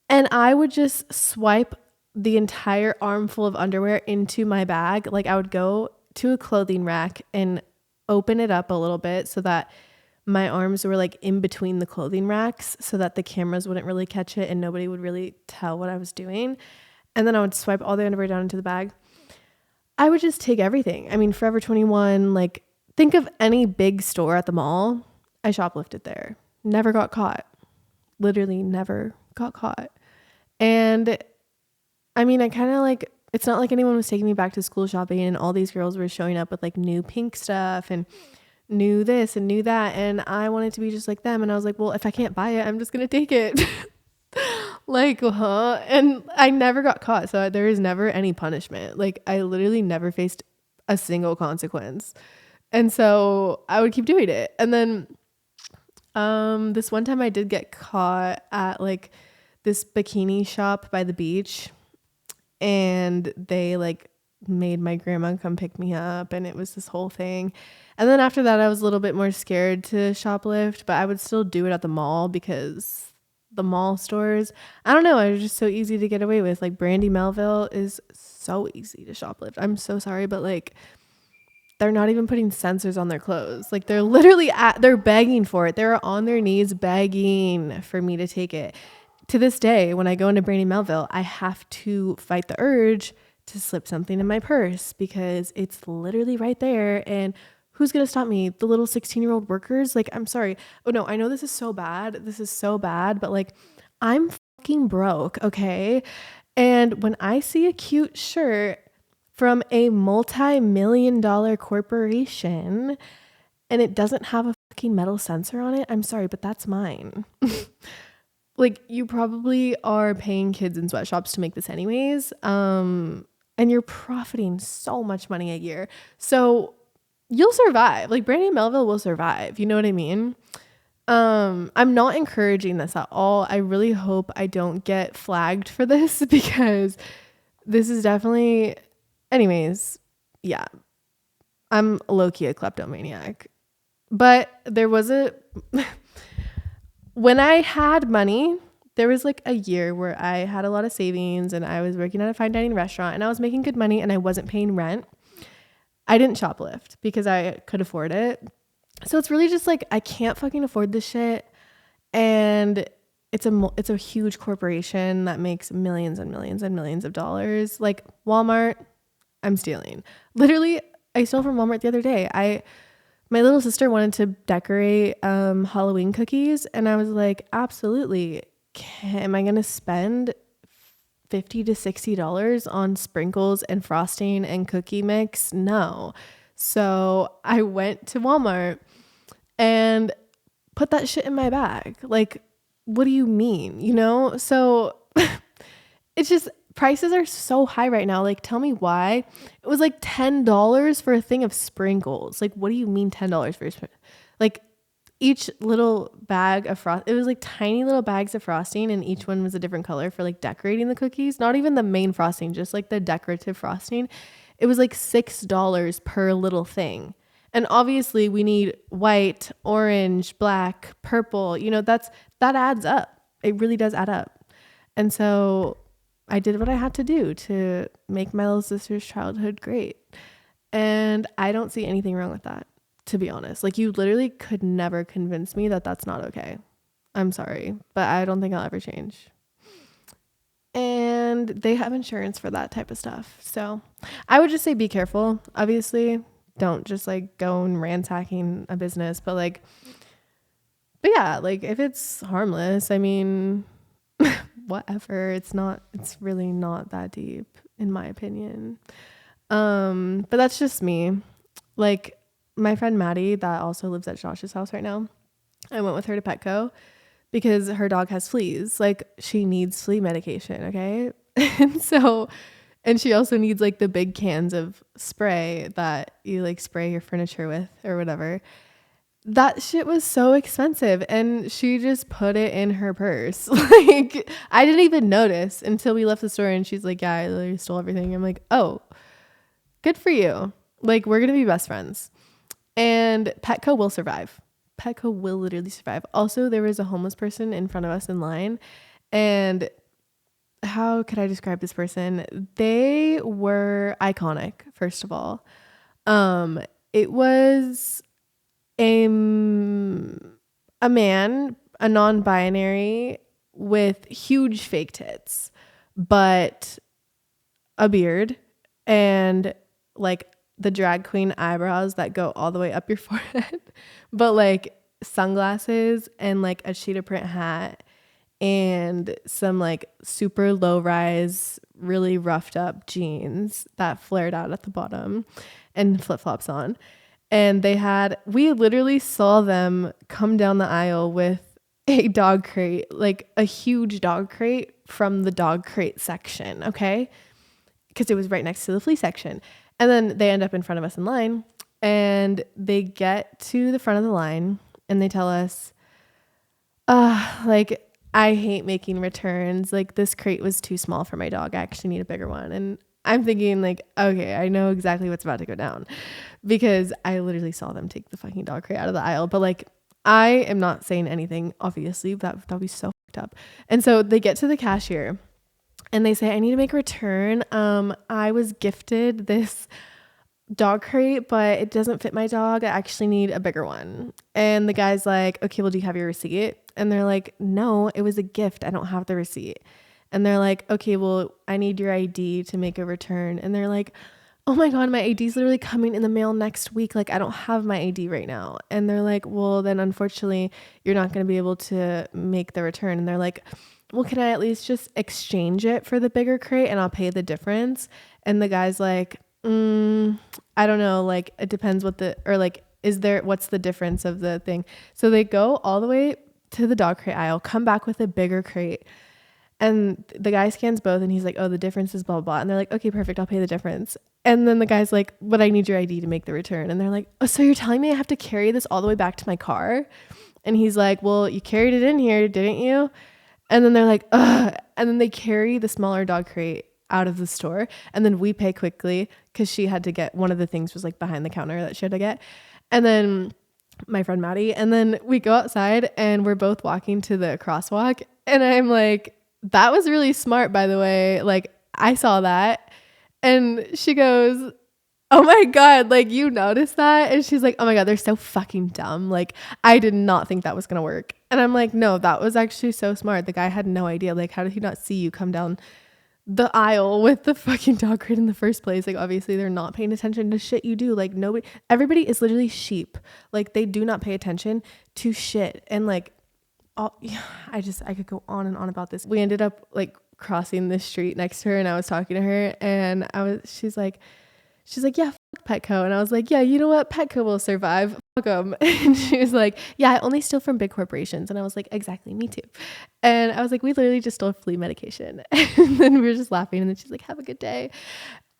And I would just swipe the entire armful of underwear into my bag. Like, I would go to a clothing rack and open it up a little bit so that my arms were like in between the clothing racks so that the cameras wouldn't really catch it and nobody would really tell what I was doing. And then I would swipe all the underwear down into the bag. I would just take everything. I mean, Forever 21, like, think of any big store at the mall. I shoplifted there. Never got caught. Literally never got caught. And I mean, I kind of like, it's not like anyone was taking me back to school shopping and all these girls were showing up with like new Pink stuff and new this and new that. And I wanted to be just like them. And I was like, well, if I can't buy it, I'm just going to take it. Like, huh? And I never got caught. So there is never any punishment. Like, I literally never faced a single consequence. And so I would keep doing it. And then this one time I did get caught at like this bikini shop by the beach. And they like made my grandma come pick me up. And it was this whole thing. And then after that, I was a little bit more scared to shoplift. But I would still do it at the mall because the mall stores, I don't know, it was just so easy to get away with. Like, Brandy Melville is so easy to shoplift. I'm so sorry, but like, they're not even putting sensors on their clothes. Like, they're literally they're begging for it. They're on their knees begging for me to take it. To this day, when I go into Brandy Melville, I have to fight the urge to slip something in my purse because it's literally right there. And who's going to stop me? The little 16-year-old workers? Like, I'm sorry. Oh no, I know this is so bad. This is so bad, but like, I'm fucking broke, okay? And when I see a cute shirt from a multi-million-dollar corporation and it doesn't have a fucking metal sensor on it, I'm sorry, but that's mine. Like, you probably are paying kids in sweatshops to make this anyways. And you're profiting so much money a year. So you'll survive. Like, Brandy Melville will survive. You know what I mean? I'm not encouraging this at all. I really hope I don't get flagged for this because this is definitely, anyways, yeah, I'm low-key a kleptomaniac. But there was when I had money, there was like a year where I had a lot of savings and I was working at a fine dining restaurant and I was making good money and I wasn't paying rent. I didn't shoplift because I could afford it. So it's really just like I can't fucking afford this shit, and it's a huge corporation that makes millions and millions and millions of dollars. Like Walmart, I'm stealing. Literally, I stole from Walmart the other day. My little sister wanted to decorate Halloween cookies, and I was like, absolutely. Am I gonna spend $50 to $60 on sprinkles and frosting and cookie mix? No. So I went to Walmart and put that shit in my bag. Like, what do you mean? You know? So it's just prices are so high right now. Like, tell me why. It was like $10 for a thing of sprinkles. Like, what do you mean $10 for like each little bag of frost? It was like tiny little bags of frosting, and each one was a different color for like decorating the cookies. Not even the main frosting, just like the decorative frosting. It was like $6 per little thing. And obviously we need white, orange, black, purple. You know, that adds up. It really does add up. And so I did what I had to do to make my little sister's childhood great. And I don't see anything wrong with that, to be honest. Like, you literally could never convince me that that's not okay. I'm sorry, but I don't think I'll ever change. And they have insurance for that type of stuff. So I would just say be careful. Obviously, don't just like go and ransacking a business, but yeah, like if it's harmless, I mean, whatever. It's really not that deep in my opinion. But that's just me. Like my friend Maddie that also lives at Josh's house right now, I went with her to Petco because her dog has fleas. Like she needs flea medication. Okay. And she also needs like the big cans of spray that you like spray your furniture with or whatever. That shit was so expensive, and she just put it in her purse. Like I didn't even notice until we left the store, and she's like, yeah, I literally stole everything. I'm like, oh, good for you. Like, we're gonna be best friends. And Petco will survive. Petco will literally survive. Also, there was a homeless person in front of us in line, and how could I describe this person? They were iconic, first of all. It was a man, a non-binary with huge fake tits, but a beard and like the drag queen eyebrows that go all the way up your forehead, but like sunglasses and like a cheetah print hat and some like super low rise, really roughed up jeans that flared out at the bottom and flip flops on. And we literally saw them come down the aisle with a dog crate, like a huge dog crate from the dog crate section. Okay. Because it was right next to the flea section. And then they end up in front of us in line, and they get to the front of the line and they tell us, like, I hate making returns. Like, this crate was too small for my dog. I actually need a bigger one. And I'm thinking like, okay, I know exactly what's about to go down because I literally saw them take the fucking dog crate out of the aisle. But like, I am not saying anything, obviously. That'd be so fucked up. And so they get to the cashier and they say, I need to make a return. I was gifted this dog crate, but it doesn't fit my dog. I actually need a bigger one. And the guy's like, okay, well, do you have your receipt? And they're like, no, it was a gift. I don't have the receipt. And they're like, okay, well, I need your ID to make a return. And they're like, oh my God, my ID is literally coming in the mail next week. Like, I don't have my ID right now. And they're like, well, then unfortunately, you're not going to be able to make the return. And they're like, well, can I at least just exchange it for the bigger crate and I'll pay the difference? And the guy's like, I don't know. Like, it depends what's the difference of the thing? So they go all the way to the dog crate aisle, come back with a bigger crate. And the guy scans both and he's like, oh, the difference is blah, blah, blah. And they're like, okay, perfect. I'll pay the difference. And then the guy's like, but I need your ID to make the return. And they're like, oh, so you're telling me I have to carry this all the way back to my car? And he's like, well, you carried it in here, didn't you? And then they're like, ugh. And then they carry the smaller dog crate out of the store. And then we pay quickly because she had to get, one of the things was like behind the counter that she had to get. And then my friend Maddie, and then we go outside and we're both walking to the crosswalk. And I'm like, that was really smart, by the way. Like, I saw that. And she goes, oh my God, like you noticed that? And she's like, oh my God, they're so fucking dumb. Like, I did not think that was going to work. And I'm like, no, that was actually so smart. The guy had no idea. Like, how did he not see you come down the aisle with the fucking dog crate in the first place? Like, obviously they're not paying attention to shit you do. Like, everybody is literally sheep. Like, they do not pay attention to shit. And like, I could go on and on about this. We ended up like crossing the street next to her and I was talking to her and she's like, yeah, fuck Petco. And I was like, yeah, you know what? Petco will survive. Fuck them. And she was like, yeah, I only steal from big corporations. And I was like, exactly, me too. And I was like, we literally just stole flea medication. And then we were just laughing. And then she's like, have a good day.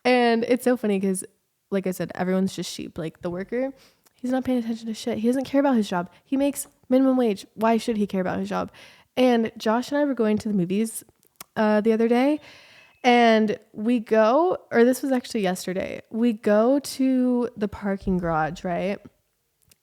And it's so funny because, like I said, everyone's just sheep. Like the worker, he's not paying attention to shit. He doesn't care about his job. He makes minimum wage. Why should he care about his job? And Josh and I were going to the movies the other day. And we go, or this was actually yesterday, we go to the parking garage, right?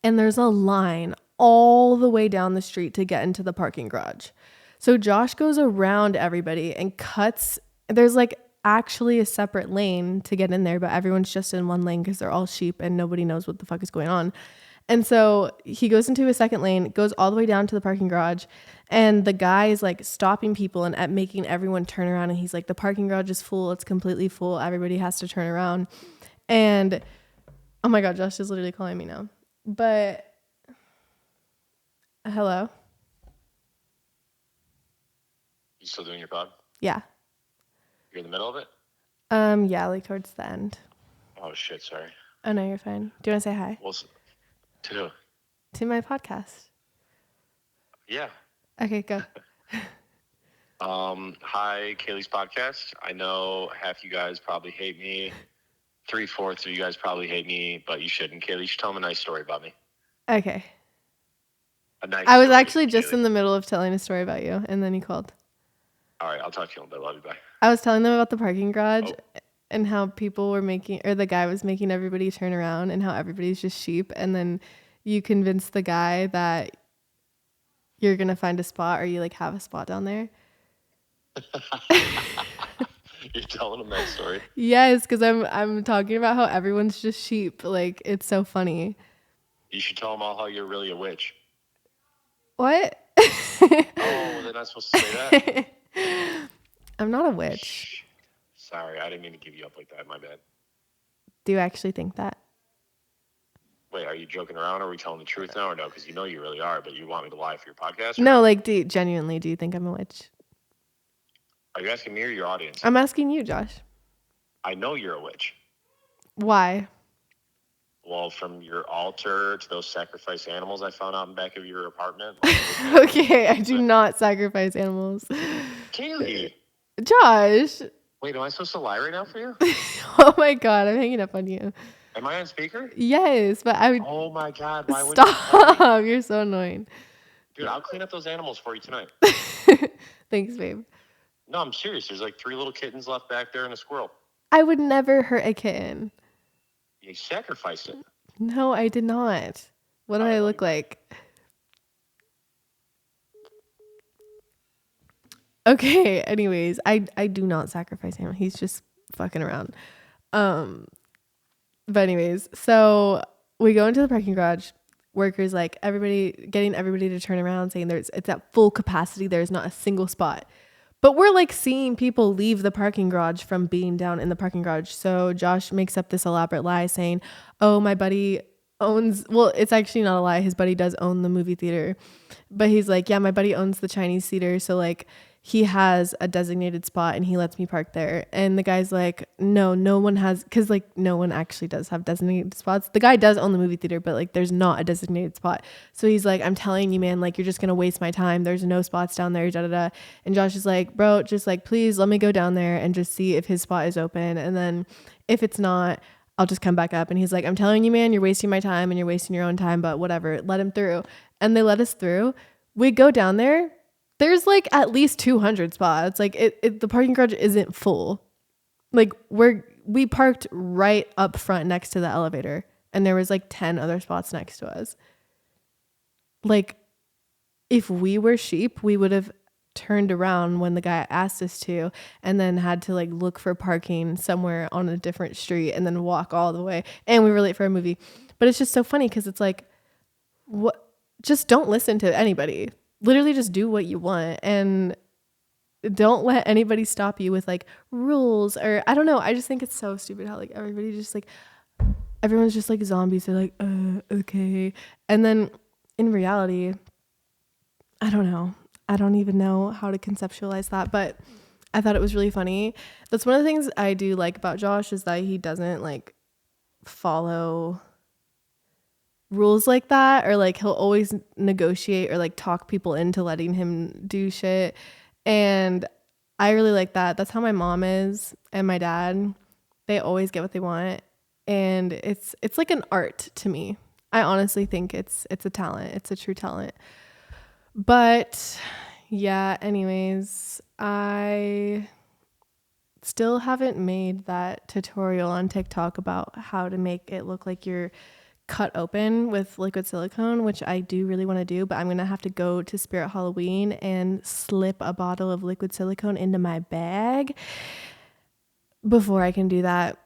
And there's a line all the way down the street to get into the parking garage. So Josh goes around everybody and cuts, there's like actually a separate lane to get in there, but everyone's just in one lane because they're all sheep and nobody knows what the fuck is going on. And so he goes into a second lane, goes all the way down to the parking garage, and the guy is like stopping people and at making everyone turn around. And he's like, the parking garage is full. It's completely full. Everybody has to turn around. And oh my God, Josh is literally calling me now. But hello? You still doing your pod? Yeah. You're in the middle of it? Yeah, like towards the end. Oh shit, sorry. Oh no, you're fine. Do you want to say hi? Well, to my podcast. Yeah. Okay, go. Hi, Kaylee's podcast. I know half you guys probably hate me. 3/4 of you guys probably hate me, but you shouldn't. Kaylee, you should tell them a nice story about me. Okay. A nice I was story, actually just Kaylee. in the middle of telling a story about you, and then you called. All right, I'll talk to you in a bit. Love you, bye. I was telling them about the parking garage and how people were making, or the guy was making everybody turn around and how everybody's just sheep. And then you convinced the guy that you're going to find a spot or you like have a spot down there. You're telling them that story? Yes, because I'm talking about how everyone's just sheep. Like, it's so funny. You should tell them all how you're really a witch. What? Oh, they're not supposed to say that? I'm not a witch. Shh. Sorry, I didn't mean to give you up like that. My bad. Do you actually think that? Wait, are you joking around? Are we telling the truth now or no? Because you know you really are, but you want me to lie for your podcast? No, like, genuinely, do you think I'm a witch? Are you asking me or your audience? I'm asking you, Josh. I know you're a witch. Why? Well, from your altar to those sacrificed animals I found out in the back of your apartment. Okay, I do not sacrifice animals. Kaylee. Josh. Wait, am I supposed to lie right now for you? Oh my God, I'm hanging up on you. Am I on speaker? Yes, but I would. Oh my God, why would stop? You're so annoying. Dude, I'll clean up those animals for you tonight. Thanks, babe. No, I'm serious. There's like 3 little kittens left back there and a squirrel. I would never hurt a kitten. You sacrificed it. No, I did not. What do I look like? Okay, anyways, I do not sacrifice him. He's just fucking around. But anyways, so we go into the parking garage. Workers like getting everybody to turn around, saying it's at full capacity. There's not a single spot. But we're like seeing people leave the parking garage from being down in the parking garage. So Josh makes up this elaborate lie saying, oh, my buddy owns, well, it's actually not a lie. His buddy does own the movie theater. But he's like, yeah, my buddy owns the Chinese theater. So like he has a designated spot and he lets me park there. And the guy's like, no one has, because like no one actually does have designated spots. The guy does own the movie theater, but like there's not a designated spot. So he's like, I'm telling you, man, like you're just going to waste my time. There's no spots down there, da da da. And Josh is like, bro, just like, please let me go down there and just see if his spot is open. And then if it's not, I'll just come back up. And he's like, I'm telling you, man, you're wasting my time and you're wasting your own time, but whatever, let him through. and they let us through. We go down there. There's like at least 200 spots. Like the parking garage isn't full. Like we parked right up front next to the elevator, and there was like 10 other spots next to us. Like, if we were sheep, we would have turned around when the guy asked us to, and then had to like look for parking somewhere on a different street and then walk all the way. And we were late for a movie. But it's just so funny because it's like, what? Just don't listen to anybody. Literally just do what you want, and don't let anybody stop you with like rules, or I don't know. I just think it's so stupid how like everybody just like, everyone's just like zombies. They're like, okay. And then in reality, I don't know. I don't even know how to conceptualize that, but I thought it was really funny. That's one of the things I do like about Josh, is that he doesn't like follow rules like that, or like he'll always negotiate or like talk people into letting him do shit. And I really like that. That's how my mom is, and my dad. They always get what they want, and it's like an art to me. I honestly think it's a talent. It's a true talent. But yeah, anyways, I still haven't made that tutorial on TikTok about how to make it look like you're cut open with liquid silicone, which I do really want to do, but I'm going to have to go to Spirit Halloween and slip a bottle of liquid silicone into my bag before I can do that,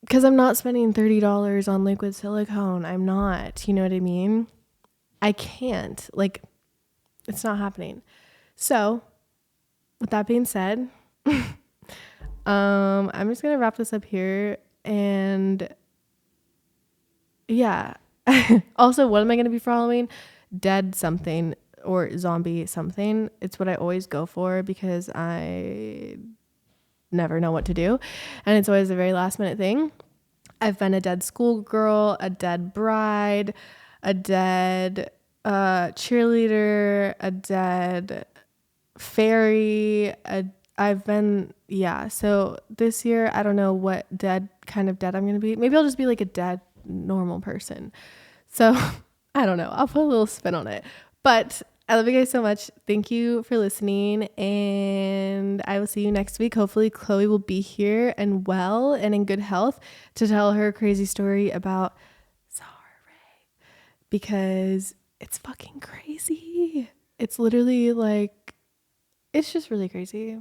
because I'm not spending $30 on liquid silicone. I'm not, you know what I mean? I can't, like, it's not happening. So with that being said, I'm just going to wrap this up here. And yeah. Also, what am I going to be for Halloween? Dead something or zombie something. It's what I always go for, because I never know what to do. And it's always a very last minute thing. I've been a dead schoolgirl, a dead bride, a dead cheerleader, a dead fairy. I've been, yeah. So this year, I don't know what kind of dead I'm going to be. Maybe I'll just be like a dead normal person. So I don't know. I'll put a little spin on it. But I love you guys so much. Thank you for listening. And I will see you next week. Hopefully Chloe will be here and well and in good health to tell her crazy story about Sorry, because it's fucking crazy. It's literally like, it's just really crazy.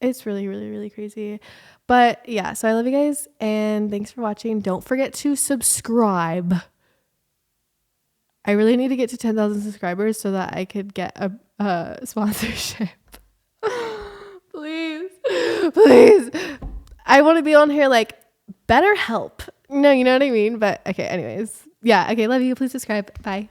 It's really, really, really crazy. But yeah, so I love you guys, and thanks for watching. Don't forget to subscribe. I really need to get to 10,000 subscribers so that I could get a sponsorship. Please, please. I want to be on here like better help. No, you know what I mean? But okay, anyways. Yeah, okay, love you. Please subscribe. Bye.